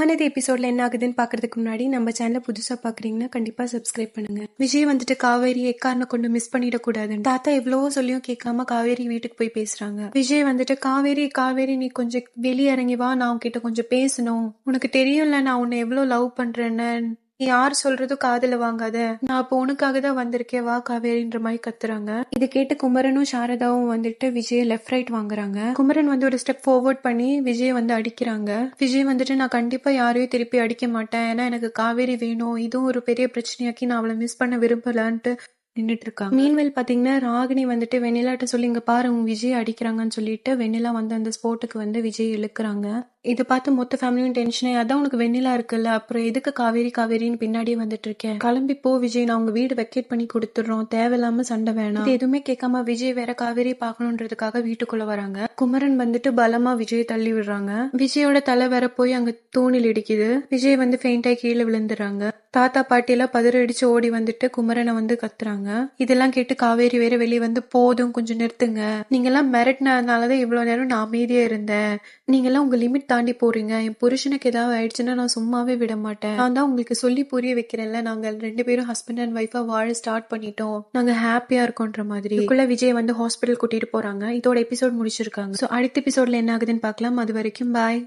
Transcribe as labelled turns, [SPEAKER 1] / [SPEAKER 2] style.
[SPEAKER 1] மகாநதி எபிசோட்ல என்ன ஆகுதுன்னு பாக்குறதுக்கு முன்னாடி நம்ம சேனலை புதுசா பாக்குறீங்கன்னா கண்டிப்பா சப்ஸ்கிரைப் பண்ணுங்க. விஜய் வந்துட்டு காவேரி எக்காரண கொண்டு மிஸ் பண்ணிடக்கூடாதுன்னு தாத்தா எவ்வளவோ சொல்லியும் கேட்காம காவேரி வீட்டுக்கு போய் பேசுறாங்க. விஜய் வந்துட்டு காவேரி காவேரி நீ கொஞ்சம் வெளியே இறங்கி வா, நான் உன்கிட்ட கொஞ்சம் பேசணும். உனக்கு தெரியும்ல நான் உன்னை எவ்வளவு லவ் பண்றேன்னு. நீ யார் சொல்றதும் காதுல வாங்காத, நான் அப்போ உனக்காக தான் வந்திருக்கேன் வா காவேரின்ற மாதிரி கத்துறாங்க. இதை கேட்டு குமரனும் சாரதாவும் வந்துட்டு விஜய் லெஃப்ட் ரைட் வாங்குறாங்க. குமரன் வந்து ஒரு ஸ்டெப் ஃபார்வர்ட் பண்ணி விஜய் வந்து அடிக்கிறாங்க. விஜய் வந்துட்டு நான் கண்டிப்பா யாரையும் திருப்பி அடிக்க மாட்டேன், ஏன்னா எனக்கு காவேரி வேணும், இதுவும் ஒரு பெரிய பிரச்சனையாக்கி நான் அவளை மிஸ் பண்ண விரும்பலான்ட்டு நின்றுட்டு இருக்காங்க. மீன்வேல் பாத்தீங்கன்னா ராகினி வந்துட்டு வெண்ணிலாட்ட சொல்லி இங்க பாரு உங்க விஜய் அடிக்கிறாங்கன்னு சொல்லிட்டு வெண்ணிலா வந்து அந்த ஸ்போர்ட்டுக்கு வந்து விஜய் இழுக்கிறாங்க. இதை பார்த்து மொத்த ஃபேமிலியும் டென்ஷனே, அதான் உனக்கு வெண்ணிலா இருக்குல்ல, அப்புறம் எதுக்கு காவேரி காவேரின்னு பின்னாடியே வந்துட்டு இருக்கேன், கிளம்பி போ விஜய், நான் உங்க வீடு வெக்கேட் பண்ணி கொடுத்துடுறோம், தேவையில்லாம சண்டை வேணாம். இது எதுவுமே கேட்காம விஜய் வேற காவேரி பாக்கணும்ன்றதுக்காக வீட்டுக்குள்ள வராங்க. குமரன் வந்துட்டு பலமா விஜய் தள்ளி விடுறாங்க. விஜயோட தலை வேற போய் அங்க தூணில் இடிக்குது. விஜய் வந்து ஃபெயிண்டாய் கீழே விழுந்துறாங்க. தாத்தா பாட்டி எல்லாம் பதறடிச்சு ஓடி வந்துட்டு குமரனை வந்து கத்துறாங்க. இதெல்லாம் கேட்டு காவேரி வேற வெளியே வந்து போதும் கொஞ்சம் நிறுத்துங்க, நீங்க எல்லாம் மிரட்டினதுனாலதான் இவ்வளவு நேரம் நான் அமைதியா இருந்தேன், நீங்க எல்லாம் உங்க லிமிட் தாண்டி போறீங்க, என் புருஷனுக்கு ஏதாவது ஆயிடுச்சுன்னா நான் சும்மாவே விட மாட்டேன், நான் தான் உங்களுக்கு சொல்லி புரிய வைக்கிறேன்ல, நாங்க 2 பேரும் ஹஸ்பண்ட் அண்ட் ஒய்ஃபா வாழ ஸ்டார்ட் பண்ணிட்டோம், நாங்க ஹாப்பியா இருக்கோன்ற மாதிரி. இதுக்குள்ள விஜய் வந்து ஹாஸ்பிட்டல் கூட்டிட்டு போறாங்க. இதோட எபிசோட் முடிச்சிருக்காங்க. சோ அடுத்த எபிசோட்ல என்ன ஆகுதுன்னு பார்க்கலாம். அது வரைக்கும் பாய்.